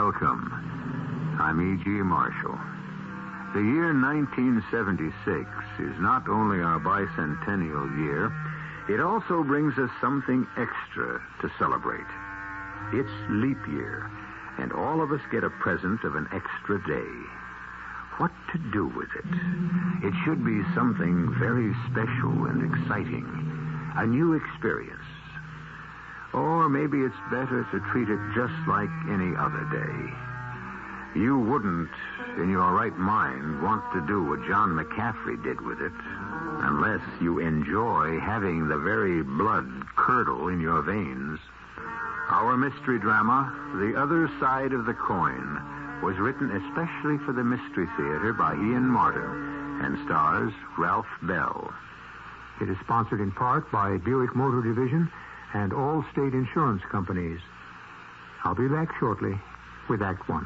Welcome. I'm E.G. Marshall. The year 1976 is not only our bicentennial year, it also brings us something extra to celebrate. It's leap year, and all of us get a present of an extra day. What to do with it? It should be something very special and exciting, a new experience. Or maybe it's better to treat it just like any other day. You wouldn't, in your right mind, want to do what John McCaffrey did with it, unless you enjoy having the very blood curdle in your veins. Our mystery drama, The Other Side of the Coin, was written especially for the Mystery Theater by Ian Martin and stars Ralph Bell. It is sponsored in part by Buick Motor Division and all state insurance companies. I'll be back shortly with Act One.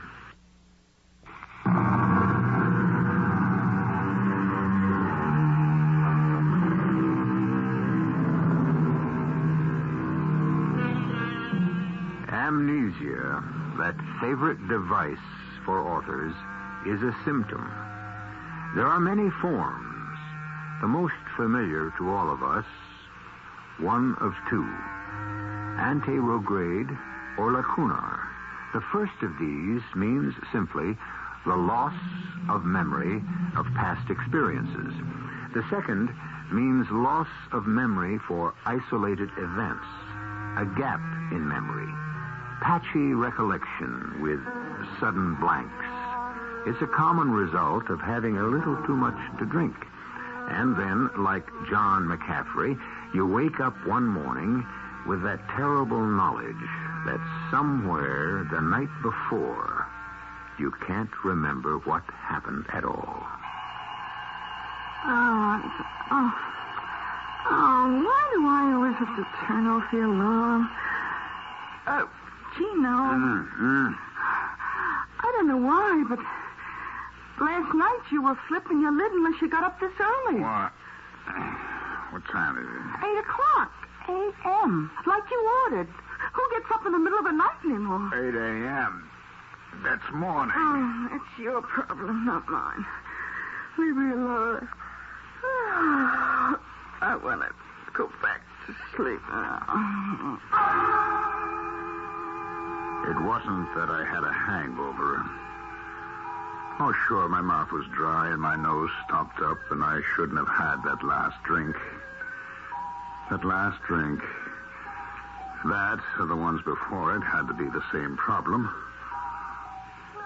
Amnesia, that favorite device for authors, is a symptom. There are many forms. The most familiar to all of us, one of two, anterograde or lacunar. The first of these means simply the loss of memory of past experiences. The second means loss of memory for isolated events, a gap in memory, patchy recollection with sudden blanks. It's a common result of having a little too much to drink. And then, like John McCaffrey, you wake up one morning with that terrible knowledge that somewhere the night before you can't remember what happened at all. Why do I always have to turn off the alarm? Gino. I don't know why, but last night you were flipping your lid unless you got up this early. What? What time is it? 8 o'clock. A.M. Like you ordered. Who gets up in the middle of the night anymore? 8 a.m. That's morning. Oh, it's your problem, not mine. Leave me alone. I want to go back to sleep now. It wasn't that I had a hangover. Oh, sure, my mouth was dry and my nose stopped up, and I shouldn't have had that last drink. That last drink. That, or the ones before it, had to be the same problem.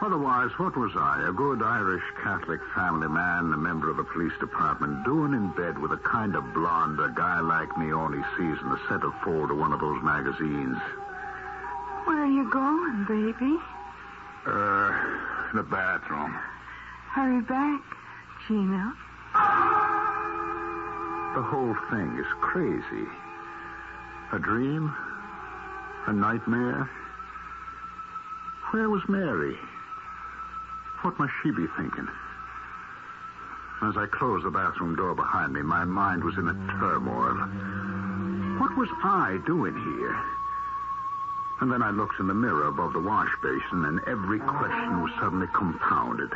Otherwise, what was I, a good Irish Catholic family man, a member of a police department, doing in bed with a kind of blonde a guy like me only sees in the centerfold of one of those magazines? Where are you going, baby? The bathroom. Hurry back, Gino. The whole thing is crazy. A dream? A nightmare? Where was Mary? What must she be thinking? As I closed the bathroom door behind me, my mind was in a turmoil. What was I doing here? And then I looked in the mirror above the wash basin, and every question was suddenly compounded.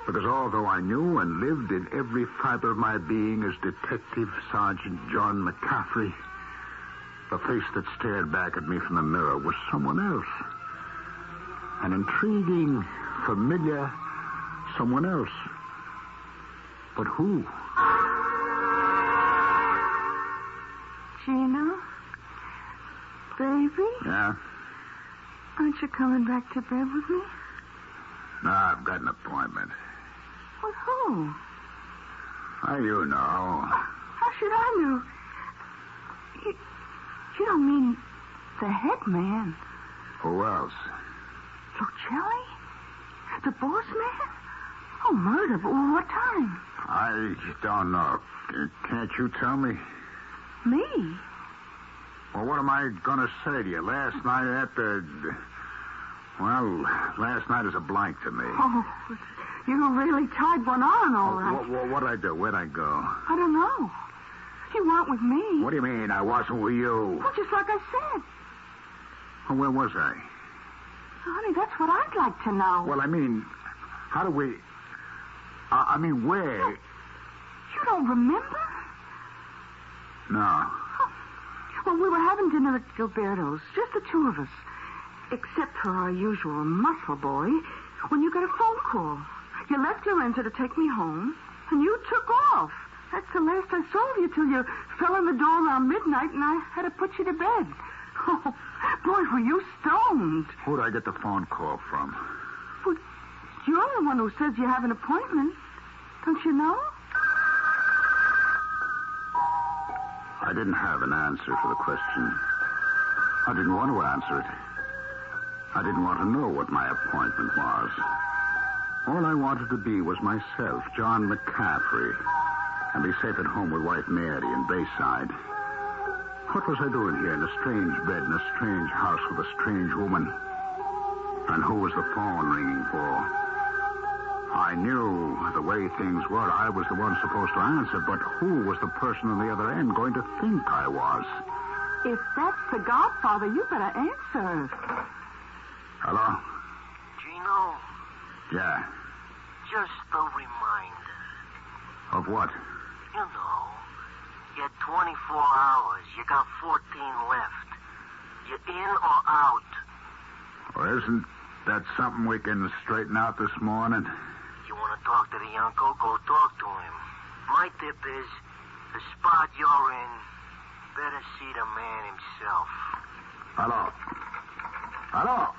Because although I knew and lived in every fiber of my being as Detective Sergeant John McCaffrey, the face that stared back at me from the mirror was someone else. An intriguing, familiar someone else. But who? Gino? Baby? Yeah? Aren't you coming back to bed with me? No, I've got an appointment. With who? How you know? How should I know? You don't mean the head man? Who else? Lucelli? The boss man? Oh, murder. But what time? I don't know. Can't you tell me? Me? Well, what am I going to say to you? Last night at the... Well, last night is a blank to me. Oh, you really tied one on, all right. What'd I do? Where'd I go? I don't know. You weren't with me. What do you mean I wasn't with you? Well, just like I said. Well, where was I? Honey, that's what I'd like to know. Well, I mean, how do we... I mean, where... You don't remember? No. Well, we were having dinner at Gilberto's, just the two of us. Except for our usual muscle boy, when you got a phone call. You left Lorenzo to take me home, and you took off. That's the last I saw of you till you fell in the door around midnight, and I had to put you to bed. Oh, boy, were you stoned. Who'd I get the phone call from? Well, you're the one who says you have an appointment. Don't you know? I didn't have an answer for the question. I didn't want to answer it. I didn't want to know what my appointment was. All I wanted to be was myself, John McCaffrey, and be safe at home with wife Mary in Bayside. What was I doing here in a strange bed in a strange house with a strange woman? And who was the phone ringing for? I knew the way things were. I was the one supposed to answer, but who was the person on the other end going to think I was? If that's the Godfather, you better answer. Hello? Gino, Yeah. just a reminder. Of what? You know, you had 24 hours. You got 14 left. You in or out? Well, isn't that something we can straighten out this morning? You want to talk to the uncle? Go talk to him. My tip is, the spot you're in, better see the man himself. Hello? Hello?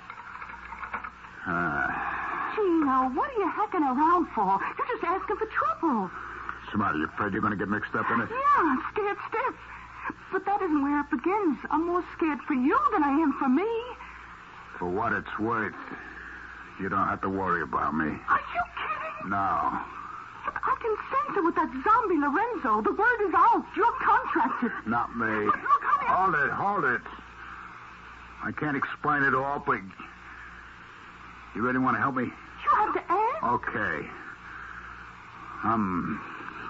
Gino, what are you hacking around for? You're just asking for trouble. Somebody, you afraid you're going to get mixed up in it? Yeah, I'm scared stiff. But that isn't where it begins. I'm more scared for you than I am for me. For what it's worth, you don't have to worry about me. Are you kidding? No. But I can sense it with that zombie Lorenzo. The word is out. You're contracted. Not me. Look, honey. Hold it. I can't explain it all, but... You really want to help me? You have to ask. Okay. I'm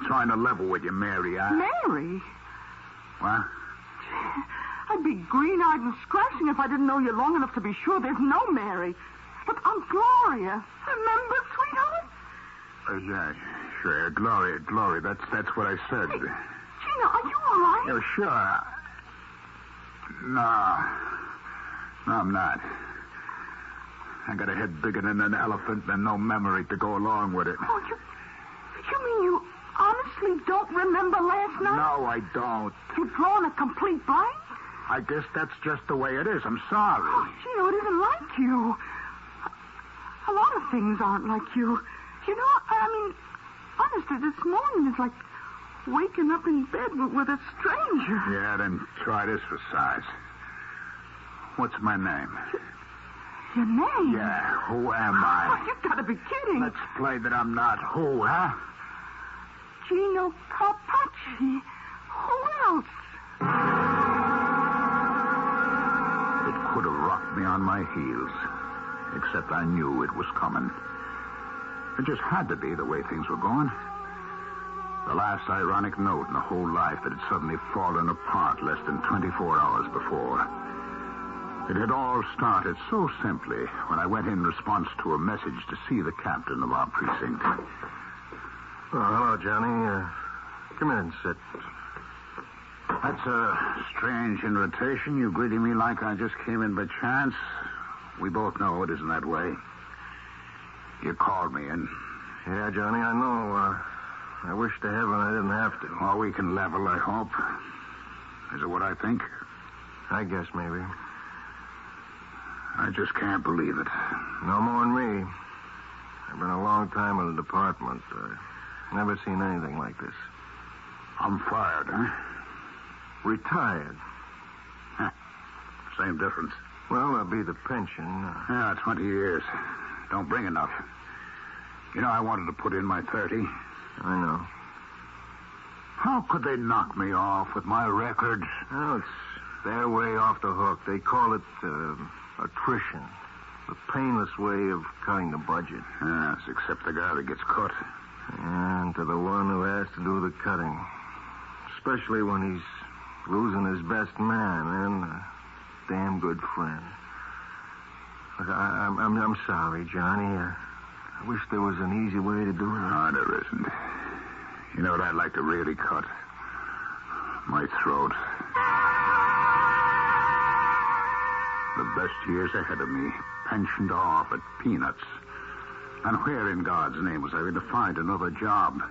trying to level with you, Mary. Mary? What? I'd be green-eyed and scratching if I didn't know you long enough to be sure there's no Mary. But I'm Gloria. Remember, sweetheart? Yeah, sure. Gloria. That's what I said. Hey, Gina, are you all right? Yeah, sure. No, I'm not. I got a head bigger than an elephant and no memory to go along with it. Oh, you mean you honestly don't remember last night? No, I don't. You've drawn a complete blank? I guess that's just the way it is. I'm sorry. Oh, Gino, it isn't like you. A lot of things aren't like you. You know, I mean, honestly, this morning is like waking up in bed with a stranger. Yeah, then try this for size. What's my name? Your name? Yeah, who am I? Oh, you've got to be kidding. Let's play that I'm not who, huh? Gino Carpacci. Who else? It could have rocked me on my heels, except I knew it was coming. It just had to be the way things were going. The last ironic note in the whole life that had suddenly fallen apart less than 24 hours before. It had all started so simply when I went in response to a message to see the captain of our precinct. Oh, hello, Johnny. Come in and sit. That's a strange invitation. You greeting me like I just came in by chance. We both know it isn't that way. You called me in. Yeah, Johnny, I know. I wish to heaven I didn't have to. Oh, we can level, I hope. Is it what I think? I guess maybe. I just can't believe it. No more than me. I've been a long time in the department. Never seen anything like this. I'm fired, huh? Retired. Same difference. Well, there'll be the pension. Yeah, 20 years. Don't bring enough. You know, I wanted to put in my 30. I know. How could they knock me off with my record? Well, it's their way off the hook. They call it attrition. The painless way of cutting the budget. Yes, except the guy that gets caught. And to the one who has to do the cutting. Especially when he's losing his best man and a damn good friend. Look, I'm sorry, Johnny. I wish there was an easy way to do it. No, there isn't. You know what I'd like to really cut? My throat. The best years ahead of me, pensioned off at peanuts. And where in God's name was I going to find another job?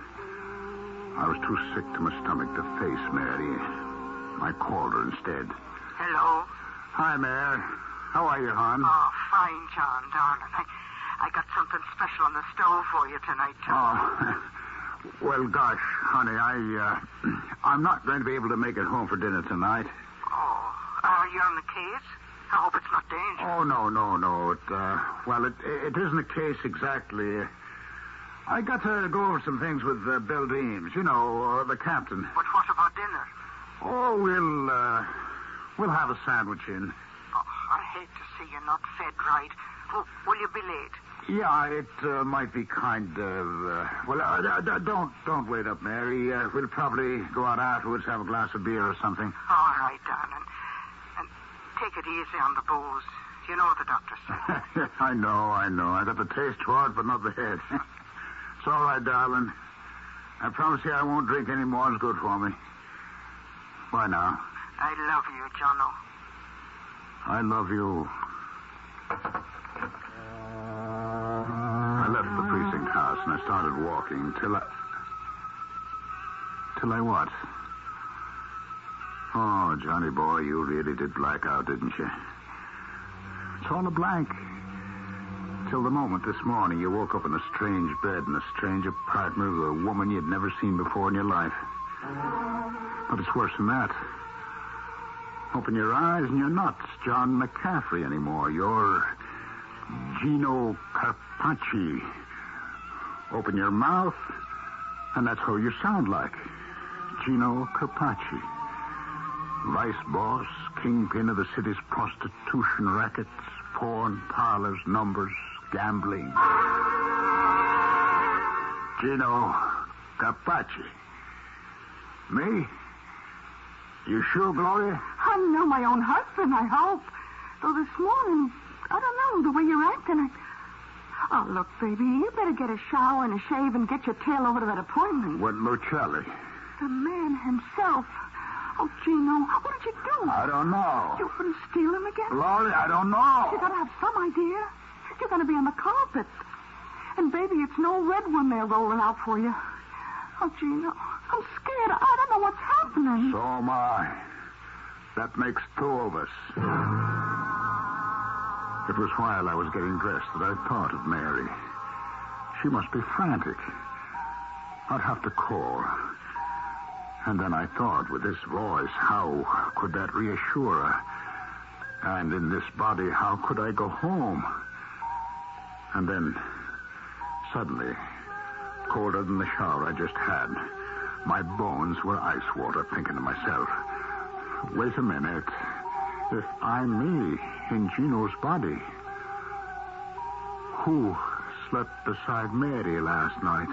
I was too sick to my stomach to face Mary. I called her instead. Hello. Hi, Mare. How are you, hon? Oh, fine, John, darling. I got something special on the stove for you tonight, John. Oh, well, gosh, honey, I'm not going to be able to make it home for dinner tonight. Oh, are you on the case? I hope it's not dangerous. Oh, no. It isn't a case exactly. I got to go over some things with Bill Deems, the captain. But what about dinner? Oh, we'll have a sandwich in. Oh, I hate to see you not fed right. Will you be late? Yeah, it might be kind of... don't wait up, Mary. We'll probably go out afterwards, have a glass of beer or something. All right, darling. And take it easy on the booze. You know what the doctor said. I know. I got the taste for it, but not the head. It's all right, darling. I promise you I won't drink any more. It's good for me. Bye now. I love you, Jono. I love you. I left the precinct house and I started walking till I what? Oh, Johnny boy, you really did black out, didn't you? It's all a blank. Till the moment this morning you woke up in a strange bed in a strange apartment with a woman you'd never seen before in your life. But it's worse than that. Open your eyes and you're not John McCaffrey anymore. You're Gino Carpacci. Open your mouth, and that's how you sound like. Gino Carpacci. Vice boss, kingpin of the city's prostitution rackets, porn parlors, numbers, gambling. Gino Carpacci. Me? You sure, Gloria? I'm not my own husband, I hope. Though this morning, I don't know, the way you're acting, Oh, look, baby, you better get a shower and a shave and get your tail over to that appointment. What, Lucelli? The man himself. Oh, Gino, what did you do? I don't know. You couldn't steal him again? Gloria, I don't know. You gotta have some idea. You're gonna be on the carpet. And, baby, it's no red one they're rolling out for you. Oh, Gino, I'm scared. I don't know what's happening. So am I. That makes two of us. It was while I was getting dressed that I thought of Mary. She must be frantic. I'd have to call. And then I thought, with this voice, how could that reassure her? And in this body, how could I go home? And then, suddenly, colder than the shower I just had, my bones were ice water, thinking to myself, wait a minute. If I'm me in Gino's body, who slept beside Mary last night?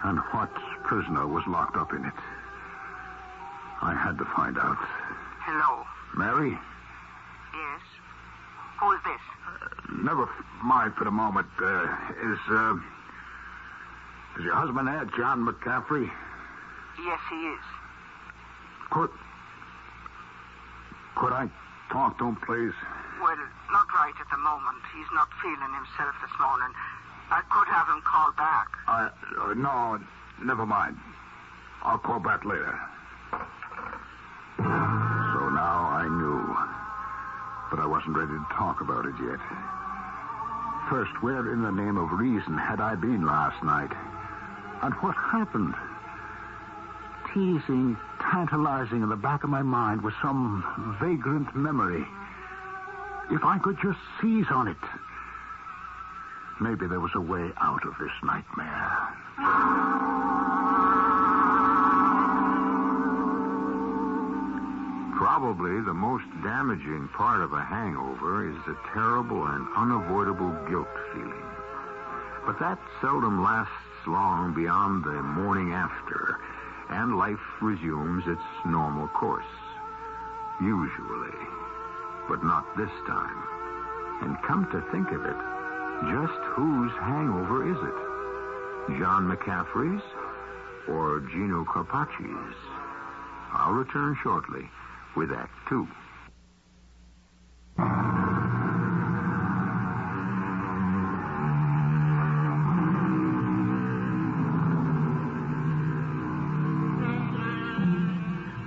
And what prisoner was locked up in it? I had to find out. Hello. Mary? Yes? Who is this? Never mind for the moment. Is your husband there, John McCaffrey? Yes, he is. Could I talk to him, please? Well, not right at the moment. He's not feeling himself this morning. I could have him call back. No, never mind. I'll call back later. So now I knew, but I wasn't ready to talk about it yet. First, where in the name of reason had I been last night? And what happened? Teasing, tantalizing in the back of my mind was some vagrant memory. If I could just seize on it, maybe there was a way out of this nightmare. Probably the most damaging part of a hangover is the terrible and unavoidable guilt feeling. But that seldom lasts long beyond the morning after, and life resumes its normal course. Usually. But not this time. And come to think of it, just whose hangover is it? John McCaffrey's or Gino Carpacci's? I'll return shortly with Act Two.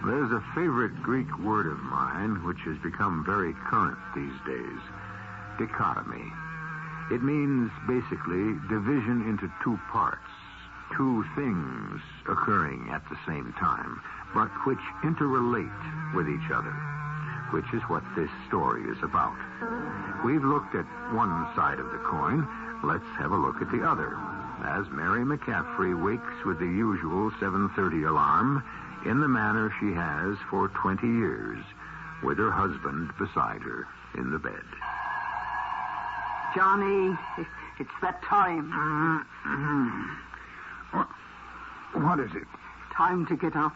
There's a favorite Greek word of mine which has become very current these days. Dichotomy. It means, basically, division into two parts. Two things occurring at the same time, but which interrelate with each other, which is what this story is about. We've looked at one side of the coin. Let's have a look at the other. As Mary McCaffrey wakes with the usual 7:30 alarm, in the manner she has for 20 years, with her husband beside her in the bed. Johnny, it's that time. What is it? Time to get up.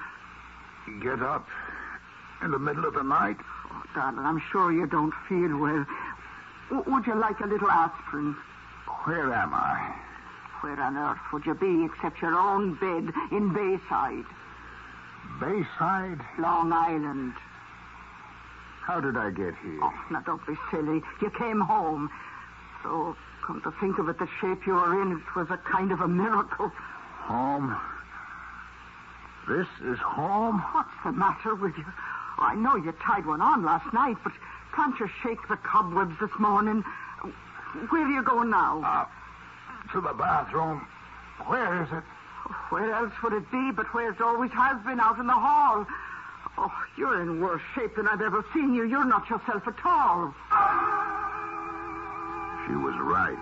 Get up in the middle of the night? Oh, darling, I'm sure you don't feel well. Would you like a little aspirin? Where am I? Where on earth would you be except your own bed in Bayside? Bayside? Long Island. How did I get here? Oh, now don't be silly. You came home. So, come to think of it, the shape you were in, it was a kind of a miracle. Home? This is home? What's the matter with you? Oh, I know you tied one on last night, but can't you shake the cobwebs this morning? Where are you going now? To the bathroom. Where is it? Where else would it be but where it always has been, out in the hall? Oh, you're in worse shape than I've ever seen you. You're not yourself at all. She was right.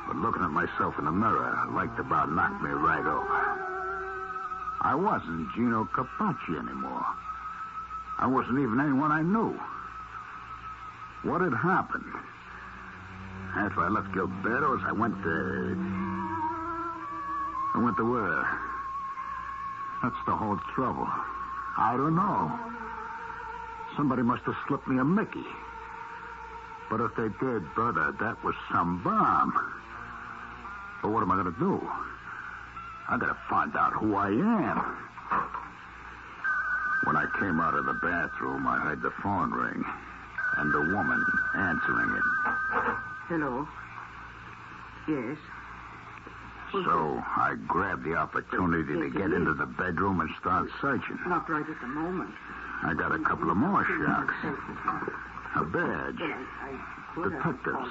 But looking at myself in the mirror, like about knocked me right over. I wasn't Gino Carpacci anymore. I wasn't even anyone I knew. What had happened? After I left Gilberto's, I went to where? That's the whole trouble. I don't know. Somebody must have slipped me a Mickey. But if they did, brother, that was some bomb. But what am I going to do? I got to find out who I am. When I came out of the bathroom, I heard the phone ring. And the woman answering it. Hello. Yes. So I grabbed the opportunity to get into the bedroom and start searching. Not right at the moment. I got a couple of more shocks. A badge. Detectives.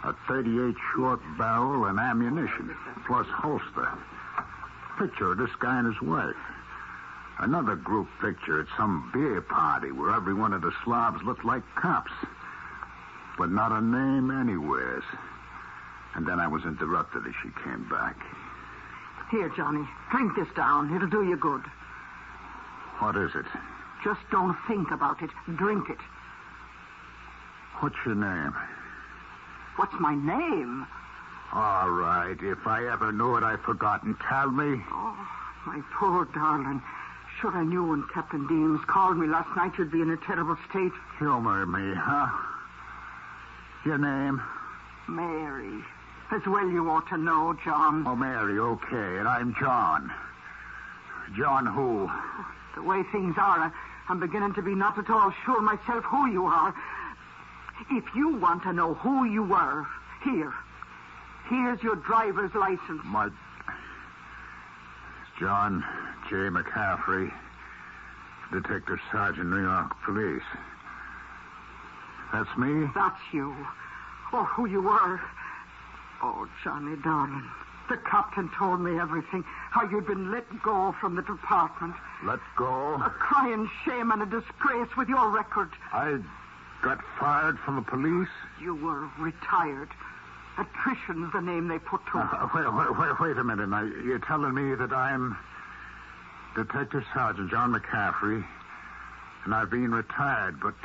A .38 short barrel and ammunition, plus holster. Picture of this guy and his wife. Another group picture at some beer party where every one of the slobs looked like cops. But not a name anywhere. And then I was interrupted as she came back. Here, Johnny, drink this down. It'll do you good. What is it? Just don't think about it. Drink it. What's your name? What's my name? All right. If I ever knew it, I've forgotten. Tell me. Oh, my poor darling. Sure, I knew when Captain Deems called me last night you'd be in a terrible state. Humor me, huh? Your name? Mary. As well you ought to know, John. Oh, Mary, okay. And I'm John. John who? The way things are, I'm beginning to be not at all sure myself who you are. If you want to know who you were, here's your driver's license. John J. McCaffrey, Detective Sergeant, New York Police. That's me? That's you. Oh, who you were. Oh, Johnny, darling. The captain told me everything. How you'd been let go from the department. Let go? A crying shame and a disgrace with your record. I got fired from the police? You were retired. Attrition's the name they put to it. Wait a minute. Now, you're telling me that I'm Detective Sergeant John McCaffrey, and I've been retired, but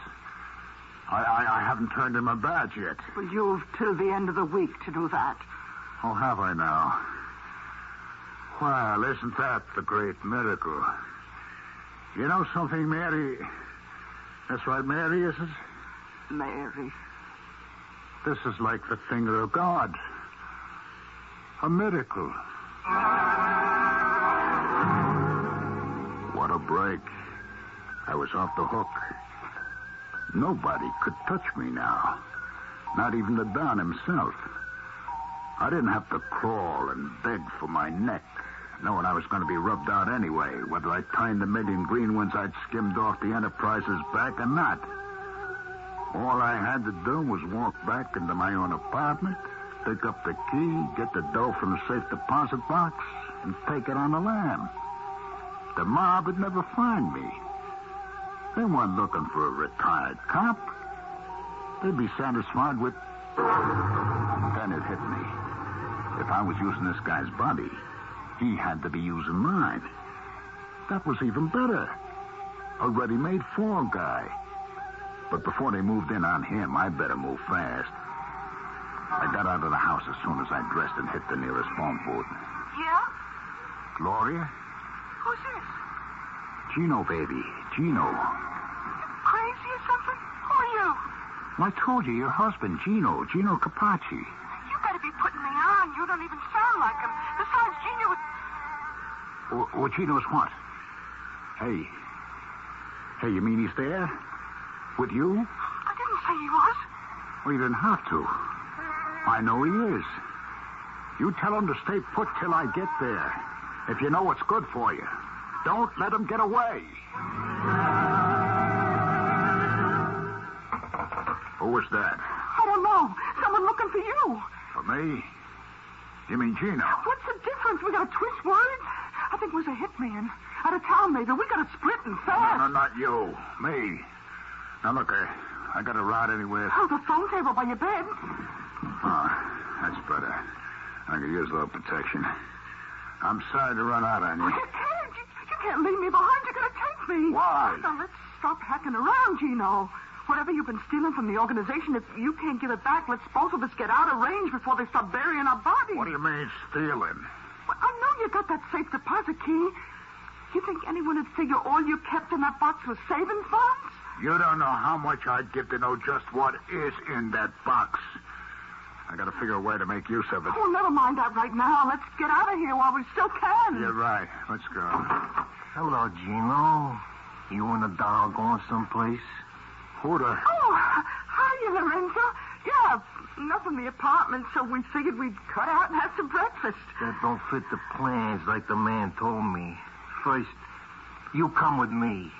I haven't turned in my badge yet. Well, you've till the end of the week to do that. Oh, have I now? Well, isn't that the great miracle? You know something, Mary? That's right, Mary, is it? Mary. This is like the finger of God. A miracle. What a break. I was off the hook. Nobody could touch me now. Not even the Don himself. I didn't have to crawl and beg for my neck, knowing I was going to be rubbed out anyway, whether I timed the million green ones I'd skimmed off the Enterprise's back or not. All I had to do was walk back into my own apartment, pick up the key, get the dough from the safe deposit box, and take it on the lam. The mob would never find me. They weren't looking for a retired cop. They'd be satisfied with... Then it hit me. If I was using this guy's body, he had to be using mine. That was even better. A ready-made fall guy. But before they moved in on him, I better move fast. I got out of the house as soon as I dressed and hit the nearest phone booth. Yeah? Gloria? Who's this? Gino, baby. Gino. Crazy or something? Who are you? I told you, your husband, Gino Carpacci. You better be putting me on. You don't even sound like him. Besides, Gino was... Well, Gino's what? Hey, you mean he's there? With you? I didn't say he was. Well, you didn't have to. I know he is. You tell him to stay put till I get there. If you know what's good for you. Don't let him get away. Who was that? I don't know. Someone looking for you. For me? You mean Gino? What's the difference? We got to twist words? I think it was a hitman. Out of town, maybe. We got to sprint and fast. No, not you. Me. Now, look, I got a ride anywhere. Oh, the phone table by your bed. Oh, that's better. I could use a little protection. I'm sorry to run out on you. You can't. You can't leave me behind. You're going to take me. Why? Now, let's stop hacking around, Gino. Whatever you've been stealing from the organization, if you can't give it back, let's both of us get out of range before they start burying our bodies. What do you mean, stealing? Well, I know you got that safe deposit key. You think anyone would figure all you kept in that box was savings bonds? You don't know how much I'd give to know just what is in that box. I got to figure a way to make use of it. Oh, never mind that right now. Let's get out of here while we still can. You're right. Let's go. Hello, Gino. You and the doll going someplace? Who the... Oh, hiya, Lorenzo. Yeah, enough in the apartment, so we figured we'd cut out and have some breakfast. That don't fit the plans like the man told me. First, you come with me.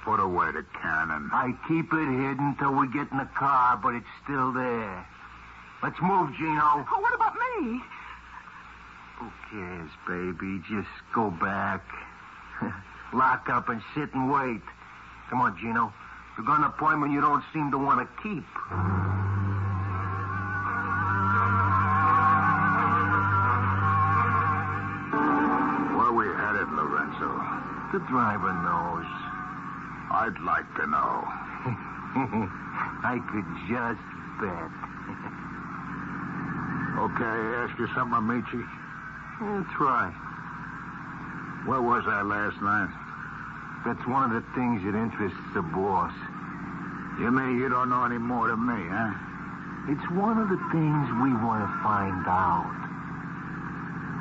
Put away the cannon. I keep it hidden till we get in the car, but it's still there. Let's move, Gino. Oh, what about me? Who cares, baby? Just go back. Lock up and sit and wait. Come on, Gino. You got an appointment you don't seem to want to keep. Where are we headed, Lorenzo? The driver knows. I'd like to know. I could just bet. Okay, ask you something, Amici? Try. Where was I last night? That's one of the things that interests the boss. You mean you don't know any more than me, huh? It's one of the things we want to find out.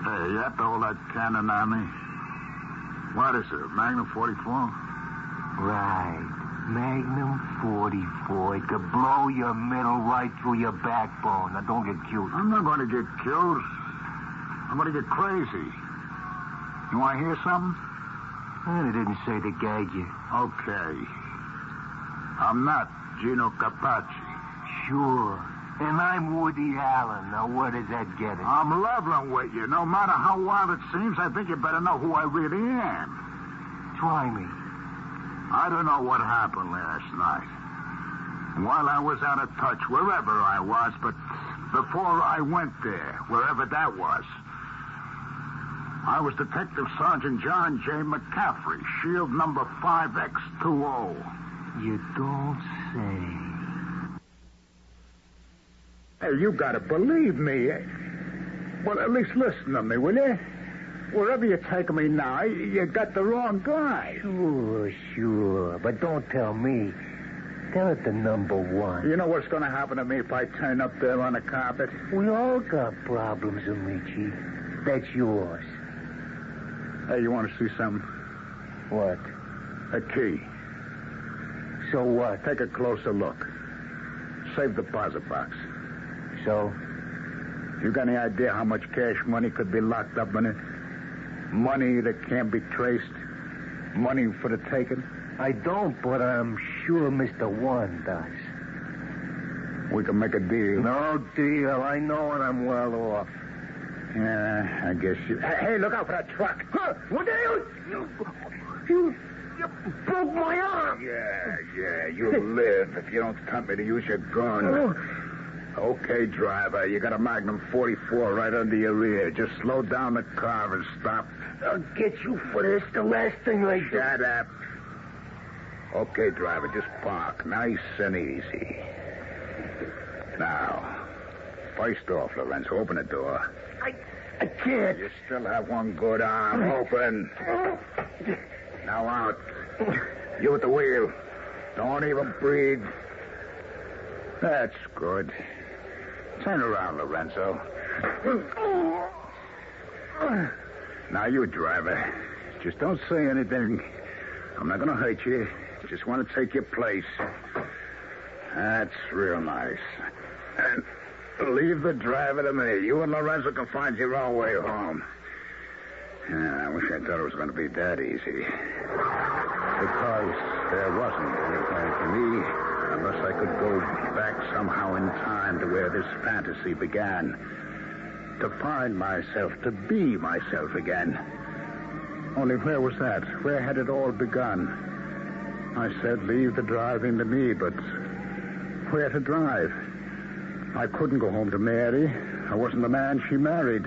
Hey, you have to hold that cannon on me. What is it, a Magnum 44? Right. Magnum 44. It could blow your middle right through your backbone. Now, don't get cute. I'm not going to get cute. I'm going to get crazy. You want to hear something? They didn't say to gag you. Okay. I'm not Gino Carpacci. Sure. And I'm Woody Allen. Now, where does that get us? I'm leveling with you. No matter how wild it seems, I think you better know who I really am. Try me. I don't know what happened last night. While I was out of touch, wherever I was, but before I went there, wherever that was, I was Detective Sergeant John J. McCaffrey, shield number 5X20. You don't say. Hey, you gotta believe me. Well, at least listen to me, will you? Wherever you're taking me now, you got the wrong guy. Sure. But don't tell me. skeleton number one. You know what's going to happen to me if I turn up there on the carpet? We all got problems, Amici. That's yours. Hey, you want to see something? What? A key. So what? Take a closer look. Safe deposit box. So? You got any idea how much cash money could be locked up in it? Money that can't be traced? Money for the taking? I don't, but I'm sure Mr. One does. We can make a deal. No deal. I know and I'm well off. Yeah, I guess you... Hey, look out for that truck. Huh? What the hell? You broke my arm. Yeah, you'll live if you don't tempt me to use your gun. Oh. Okay, driver, you got a Magnum 44 right under your rear. Just slow down the car and stop. I'll get you for this. The last thing I do. Shut up. Okay, driver, just park. Nice and easy. Now, first off, Lorenzo, open the door. I can't. You still have one good arm. Open. Now out. You at the wheel. Don't even breathe. That's good. Turn around, Lorenzo. Now, you driver. Just don't say anything. I'm not going to hurt you. Just want to take your place. That's real nice. And leave the driver to me. You and Lorenzo can find your own way home. Yeah, I wish I thought it was going to be that easy. Because there wasn't any plan for me unless I could go back somehow in time to where this fantasy began. To find myself, to be myself again. Only where was that? Where had it all begun? I said leave the driving to me, but where to drive? I couldn't go home to Mary. I wasn't the man she married.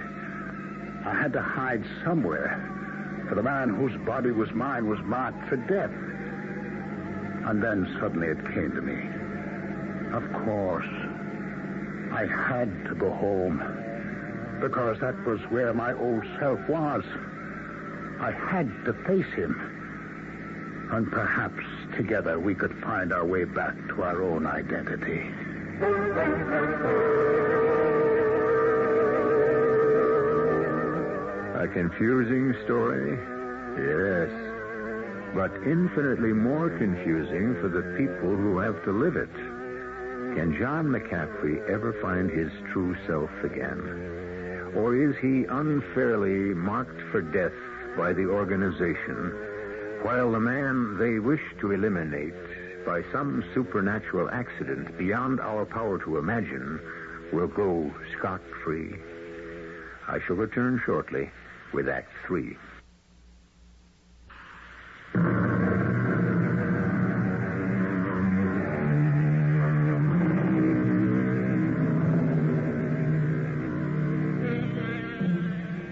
I had to hide somewhere, for the man whose body was mine was marked for death. And then suddenly it came to me. Of course, I had to go home, because that was where my old self was. I had to face him. And perhaps together we could find our way back to our own identity. A confusing story? Yes. But infinitely more confusing for the people who have to live it. Can John McCaffrey ever find his true self again? Or is he unfairly marked for death by the organization, while the man they wish to eliminate by some supernatural accident beyond our power to imagine will go scot-free? I shall return shortly with Act 3.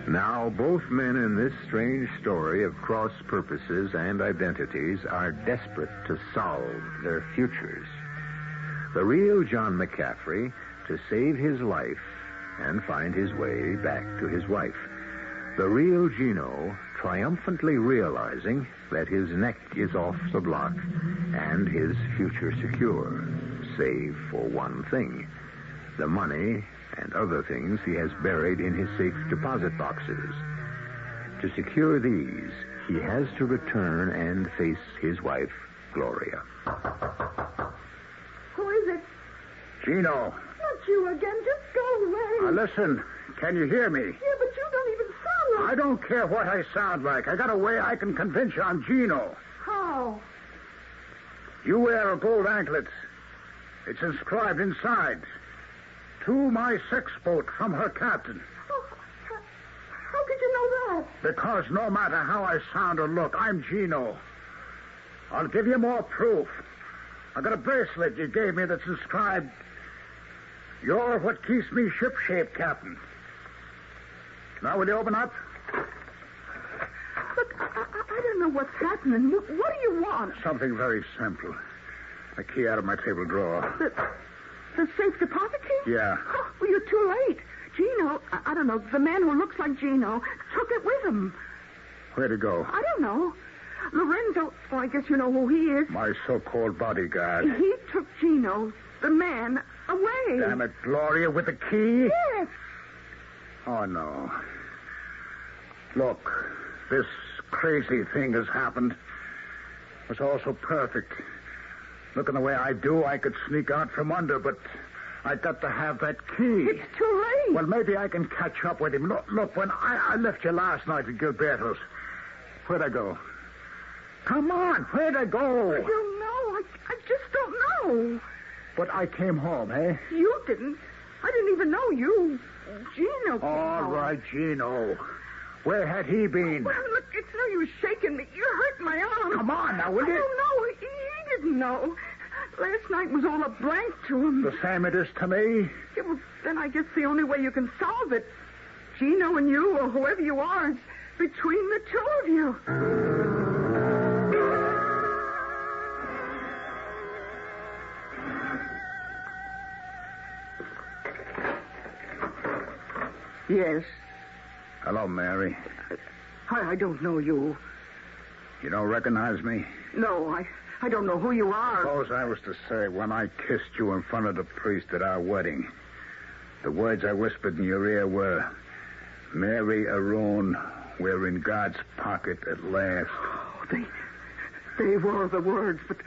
Now, both men in this strange story of cross purposes and identities are desperate to solve their futures. The real John McCaffrey to save his life and find his way back to his wife. The real Gino triumphantly realizing that his neck is off the block and his future secure, save for one thing: the money and other things he has buried in his safe deposit boxes. To secure these, he has to return and face his wife, Gloria. Who is it? Gino. Not you again. Just go away. Listen, can you hear me? Yeah, but you don't even sound like... I don't care what I sound like. I got a way I can convince you I'm Gino. How? You wear a gold anklet. It's inscribed inside. To my sex boat from her captain. Oh, how could you know that? Because no matter how I sound or look, I'm Gino. I'll give you more proof. I got a bracelet you gave me that's inscribed, "You're what keeps me shipshape, Captain." Now, will you open up? Look, I don't know what's happening. What do you want? Something very simple. A key out of my table drawer. The safe deposit key? Yeah. Oh, well, you're too late. Gino, I don't know, the man who looks like Gino took it with him. Where'd it go? I don't know. Lorenzo, well, I guess you know who he is. My so-called bodyguard. He took Gino, the man, away. Damn it, Gloria, with the key? Yes. Oh, no. Look, this crazy thing has happened. It was all so perfect. Looking the way I do, I could sneak out from under, but I got to have that key. It's too late. Well, maybe I can catch up with him. Look, when I left you last night at Gilberto's, where'd I go? Come on, where'd I go? I don't know. I just don't know. But I came home, eh? You didn't. I didn't even know you. Gino came All home. right, Gino. Where had he been? Well, look, it's no use shaking me. You hurt my arm. Come on now, will I you? don't know. He didn't know. Last night was all a blank to him. The same it is to me. Yeah, well, then I guess the only way you can solve it, Gino and you, or whoever you are, is between the two of you. Yes. Hello, Mary. I don't know you. You don't recognize me? No, I don't know who you are. Suppose I was to say, when I kissed you in front of the priest at our wedding, the words I whispered in your ear were, Mary Arone, we're in God's pocket at last. Oh, they were the words, but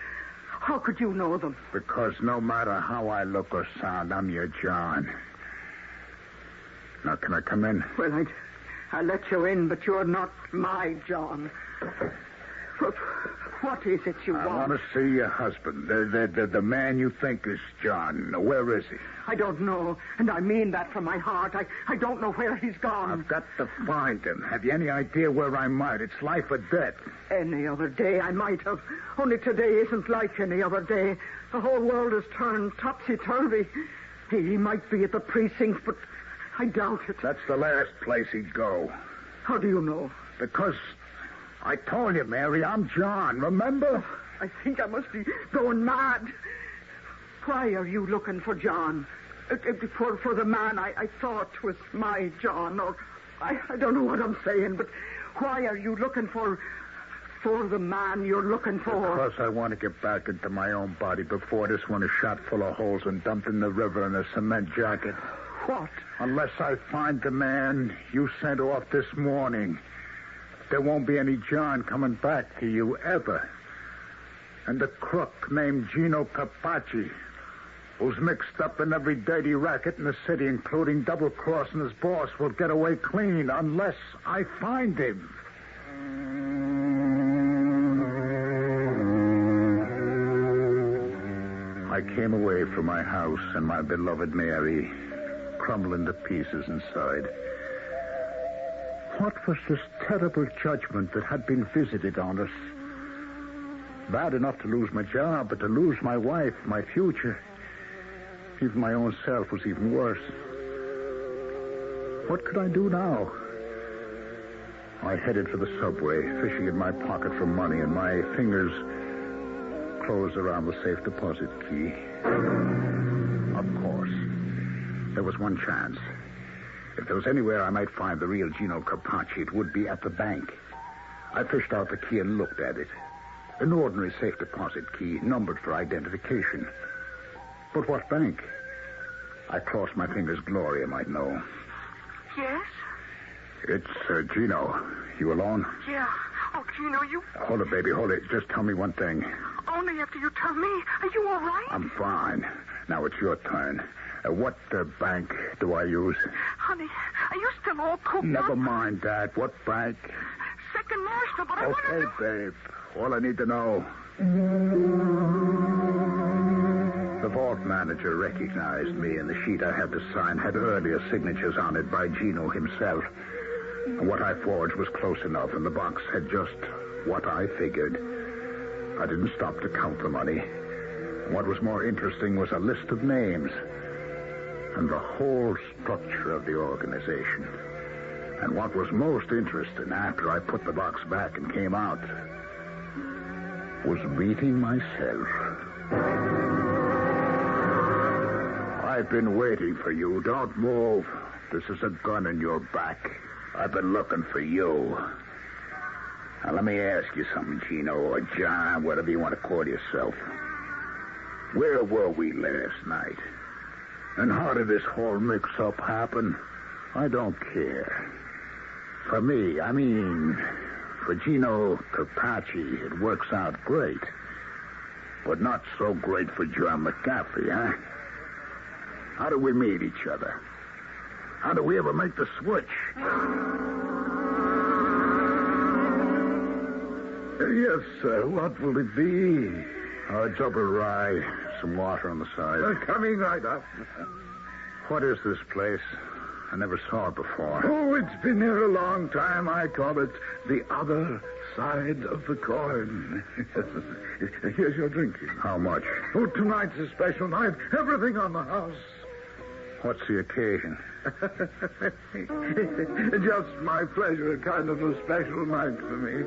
how could you know them? Because no matter how I look or sound, I'm your John. Now, can I come in? Well, I let you in, but you're not my John. What is it you I want? want to see your husband, the man you think is John. Where is he? I don't know, and I mean that from my heart. I don't know where he's gone. I've got to find him. Have you any idea where I might? It's life or death. Any other day I might have. Only today isn't like any other day. The whole world has turned topsy-turvy. He might be at the precinct, but I doubt it. That's the last place he'd go. How do you know? Because I told you, Mary, I'm John, remember? I think I must be going mad. Why are you looking for John? For the man I thought was my John, or I don't know what I'm saying, but why are you looking for the man you're looking for? Because I want to get back into my own body before this one is shot full of holes and dumped in the river in a cement jacket. What? Unless I find the man you sent off this morning, there won't be any John coming back to you ever. And the crook named Gino Carpacci, who's mixed up in every dirty racket in the city, including double-crossing his boss, will get away clean unless I find him. I came away from my house and my beloved Mary, crumbling to pieces inside. What was this terrible judgment that had been visited on us? Bad enough to lose my job, but to lose my wife, my future, even my own self was even worse. What could I do now? I headed for the subway, fishing in my pocket for money, and my fingers closed around the safe deposit key. Of course, there was one chance. If there was anywhere I might find the real Gino Carpacci, it would be at the bank. I fished out the key and looked at it. An ordinary safe deposit key, numbered for identification. But what bank? I crossed my fingers. Gloria might know. Yes? It's Gino. You alone? Yeah. Oh, Gino, you... Hold it, baby, hold it. Just tell me one thing. Only after you tell me. Are you all right? I'm fine. Now it's your turn. What bank do I use? Honey, are you still all cooped up? Never mind that. What bank? Second National, but I want to Okay, know... babe. All I need to know. The vault manager recognized me, and the sheet I had to sign had earlier signatures on it by Gino himself. And what I forged was close enough, and the box had just what I figured. I didn't stop to count the money. What was more interesting was a list of names and the whole structure of the organization. And what was most interesting after I put the box back and came out was meeting myself. I've been waiting for you. Don't move. This is a gun in your back. I've been looking for you. Now, let me ask you something, Gino, or John, whatever you want to call yourself. Where were we last night? And how did this whole mix-up happen? I don't care. For me, for Gino Carpacci, it works out great. But not so great for John McCaffrey, huh? How do we meet each other? How do we ever make the switch? Yes, sir. What will it be? Double rye, some water on the side. Coming right up. What is this place? I never saw it before. Oh, it's been here a long time. I call it the other side of the coin. Here's your drinking. How much? Oh, tonight's a special night. Everything on the house. What's the occasion? Just my pleasure, kind of a special night for me.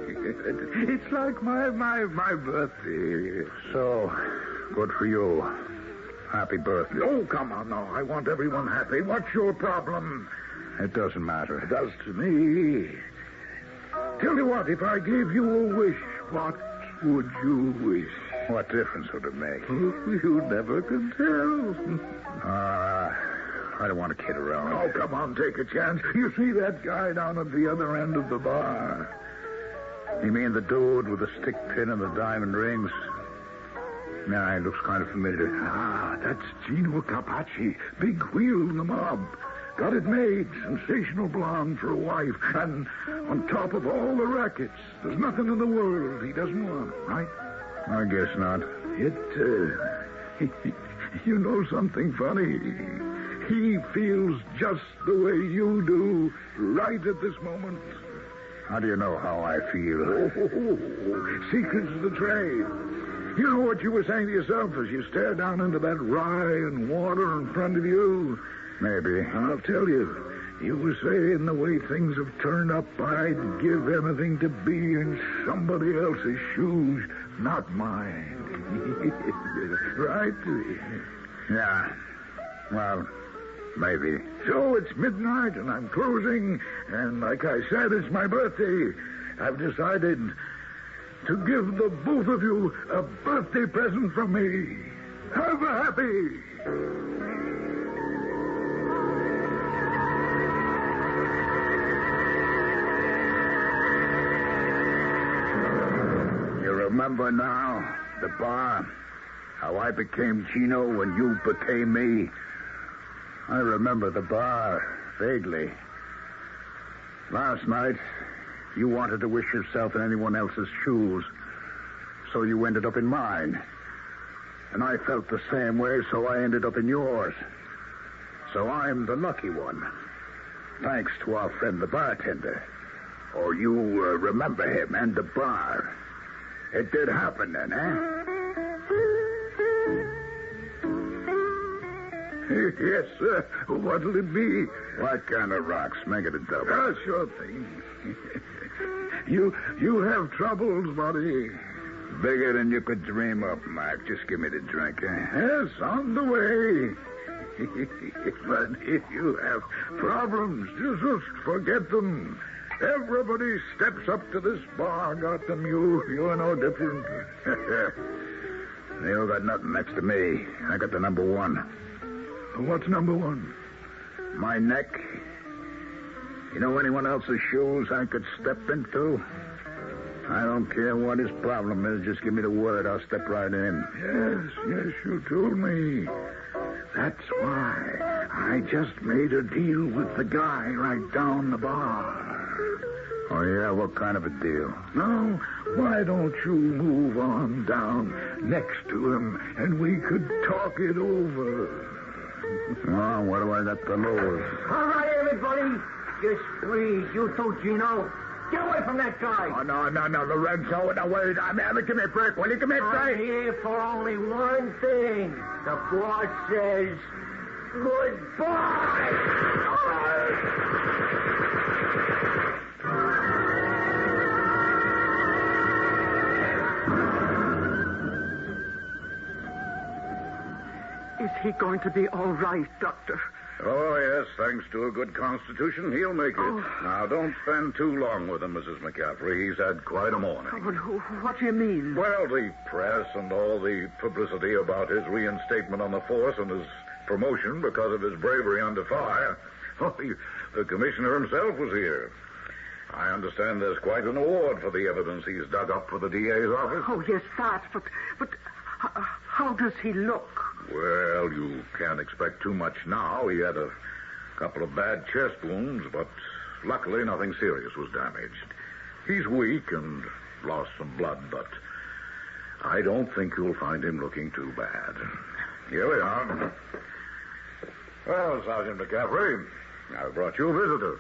It's like my birthday. So, good for you. Happy birthday. Oh, come on now. I want everyone happy. What's your problem? It doesn't matter. It does to me. Tell you what, if I gave you a wish, what would you wish? What difference would it make? Oh, you never can tell. I don't want to kid around. Oh, come on, take a chance. You see that guy down at the other end of the bar? You mean the dude with the stick pin and the diamond rings? Nah, he looks kind of familiar. Ah, that's Gino Carpacci, big wheel in the mob. Got it made, sensational blonde for a wife, and on top of all the rackets, there's nothing in the world he doesn't want, right? I guess not. You know something funny? He feels just the way you do right at this moment. How do you know how I feel? Oh, secrets of the trade. You know what you were saying to yourself as you stare down into that rye and water in front of you? Maybe. I'll tell you. You were saying the way things have turned up, I'd give anything to be in somebody else's shoes, not mine. Right? Yeah. Well, maybe. So it's midnight and I'm closing, and like I said, it's my birthday. I've decided to give the both of you a birthday present from me. Have a happy. You remember now, the bar, how I became Gino when you became me? I remember the bar vaguely. Last night, you wanted to wish yourself in anyone else's shoes, so you ended up in mine. And I felt the same way, so I ended up in yours. So I'm the lucky one, thanks to our friend the bartender. Or you remember him and the bar. It did happen then, eh? Yes, sir. What'll it be? What kind of rocks? Make it a double. Sure thing. You have troubles, buddy. Bigger than you could dream up, Mark. Just give me the drink, eh? Yes, on the way. But if you have problems, just forget them. Everybody steps up to this bar, got them. You're no different. You got nothing next to me. I got the number one. What's number one? My neck. You know anyone else's shoes I could step into? I don't care what his problem is. Just give me the word. I'll step right in. Yes, you told me. That's why I just made a deal with the guy right down the bar. Oh, yeah? What kind of a deal? Now, why don't you move on down next to him and we could talk it over? Oh, what do I got to lose? All right, everybody. Just freeze. You too, Gino. Get away from that guy. Oh, no, Lorenzo. No, wait. Give me a break. Will you give me a I'm break? here for only one thing. The boss says goodbye. Is he going to be all right, Doctor? Oh, yes, thanks to a good constitution, he'll make it. Oh. Now, don't spend too long with him, Mrs. McCaffrey. He's had quite a morning. What do you mean? Well, the press and all the publicity about his reinstatement on the force and his promotion because of his bravery under fire. Oh, the commissioner himself was here. I understand there's quite an award for the evidence he's dug up for the DA's office. Oh, yes, that. But how does he look? Well, you can't expect too much now. He had a couple of bad chest wounds, but luckily nothing serious was damaged. He's weak and lost some blood, but I don't think you'll find him looking too bad. Here we are. Well, Sergeant McCaffrey, I've brought you a visitor.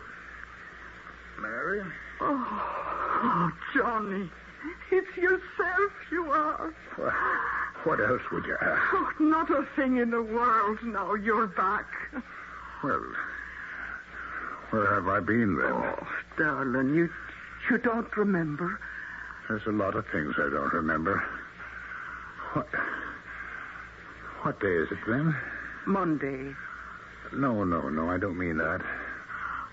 Mary? Oh, Johnny, it's yourself you are. What else would you ask? Oh, not a thing in the world now you're back. Well, where have I been then? Oh, darling, you don't remember? There's a lot of things I don't remember. What day is it then? Monday. No, I don't mean that.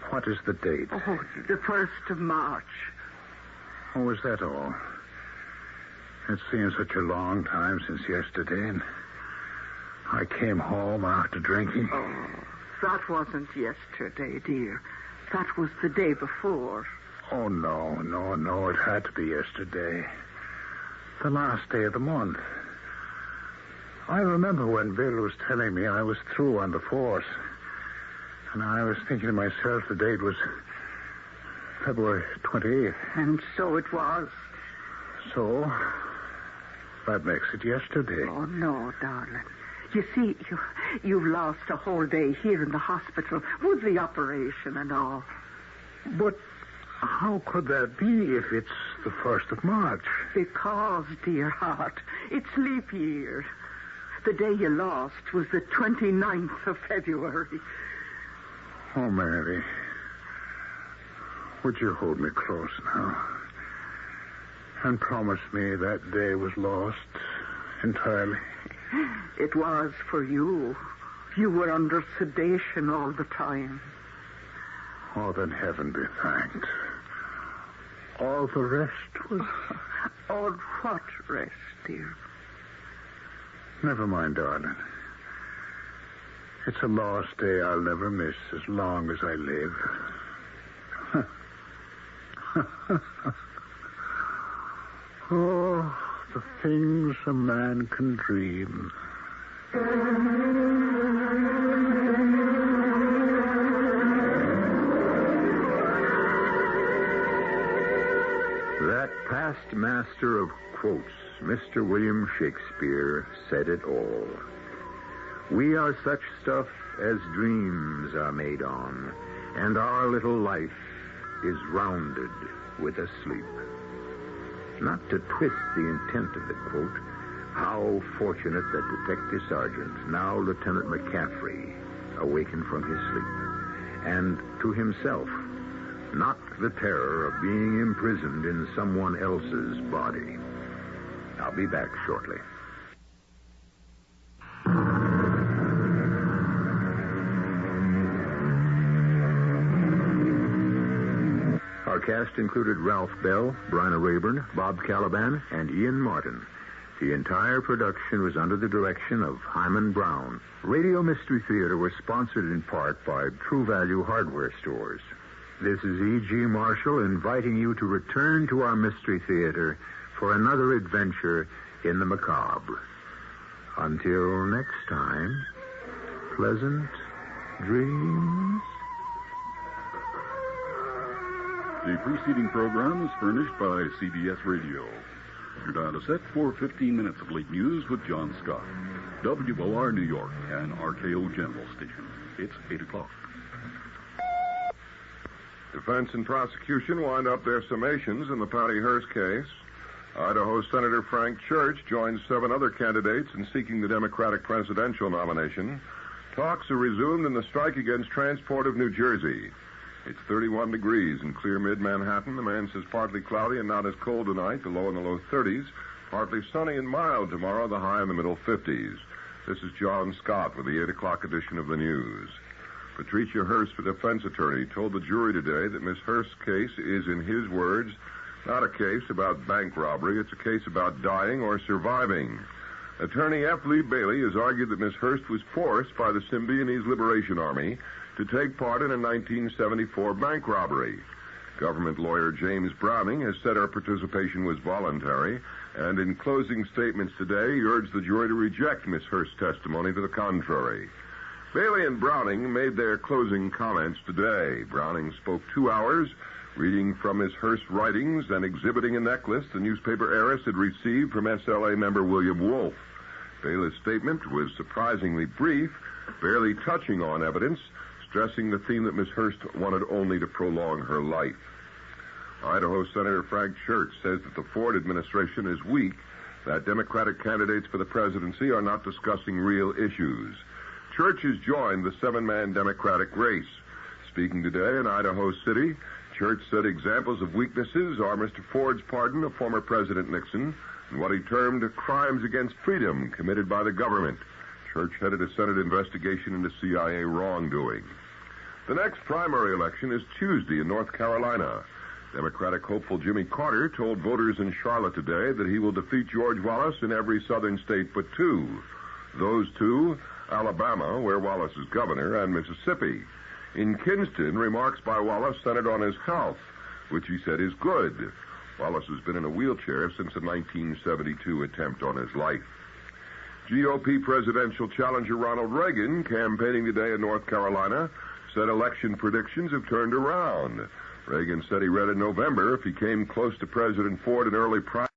What is the date? Oh, the 1st of March. Oh, is that all? It seems such a long time since yesterday, and I came home after drinking. Oh, that wasn't yesterday, dear. That was the day before. Oh, no, it had to be yesterday. The last day of the month. I remember when Bill was telling me I was through on the force. And I was thinking to myself the date was February 28th. And so it was. So, that makes it yesterday. Oh, no, darling. You see, you've lost a whole day here in the hospital with the operation and all. But how could that be if it's the 1st of March? Because, dear heart, it's leap year. The day you lost was the 29th of February. Oh, Mary, would you hold me close now and promise me that day was lost entirely? It was for you. You were under sedation all the time. Oh, then heaven be thanked. All the rest was... All what rest, dear? Never mind, darling. It's a lost day I'll never miss as long as I live. Oh, the things a man can dream. That past master of quotes, Mr. William Shakespeare, said it all. We are such stuff as dreams are made on, and our little life is rounded with a sleep. Not to twist the intent of the quote, how fortunate that Detective Sergeant, now Lieutenant McCaffrey, awakened from his sleep. And to himself, not the terror of being imprisoned in someone else's body. I'll be back shortly. Our cast included Ralph Bell, Bryna Raeburn, Bob Kaliban, and Ian Martin. The entire production was under the direction of Hyman Brown. Radio Mystery Theater was sponsored in part by True Value Hardware Stores. This is E.G. Marshall inviting you to return to our Mystery Theater for another adventure in the macabre. Until next time, pleasant dreams. The preceding program is furnished by CBS Radio. You're dialed to set for 15 minutes of late news with John Scott. WOR New York and RKO General Station. It's 8 o'clock. Defense and prosecution wind up their summations in the Patty Hearst case. Idaho Senator Frank Church joins 7 other candidates in seeking the Democratic presidential nomination. Talks are resumed in the strike against transport of New Jersey. It's 31 degrees in clear mid-Manhattan. The man says partly cloudy and not as cold tonight, the low in the low 30s. Partly sunny and mild tomorrow, the high in the middle 50s. This is John Scott with the 8 o'clock edition of the news. Patricia Hearst, the defense attorney, told the jury today that Miss Hearst's case is, in his words, not a case about bank robbery. It's a case about dying or surviving. Attorney F. Lee Bailey has argued that Miss Hearst was forced by the Symbionese Liberation Army to take part in a 1974 bank robbery. Government lawyer James Browning has said her participation was voluntary, and in closing statements today, he urged the jury to reject Miss Hearst's testimony to the contrary. Bailey and Browning made their closing comments today. Browning spoke 2 hours, reading from Miss Hearst's writings and exhibiting a necklace the newspaper heiress had received from SLA member William Wolfe. Bailey's statement was surprisingly brief, barely touching on evidence, stressing the theme that Miss Hearst wanted only to prolong her life. Idaho Senator Frank Church says that the Ford administration is weak, that Democratic candidates for the presidency are not discussing real issues. Church has joined the 7-man Democratic race. Speaking today in Idaho City, Church said examples of weaknesses are Mr. Ford's pardon of former President Nixon and what he termed crimes against freedom committed by the government. Church headed a Senate investigation into CIA wrongdoing. The next primary election is Tuesday in North Carolina. Democratic hopeful Jimmy Carter told voters in Charlotte today that he will defeat George Wallace in every southern state but 2. Those 2, Alabama, where Wallace is governor, and Mississippi. In Kinston, remarks by Wallace centered on his health, which he said is good. Wallace has been in a wheelchair since the 1972 attempt on his life. GOP presidential challenger Ronald Reagan, campaigning today in North Carolina, said election predictions have turned around. Reagan said he read in November if he came close to President Ford in early primary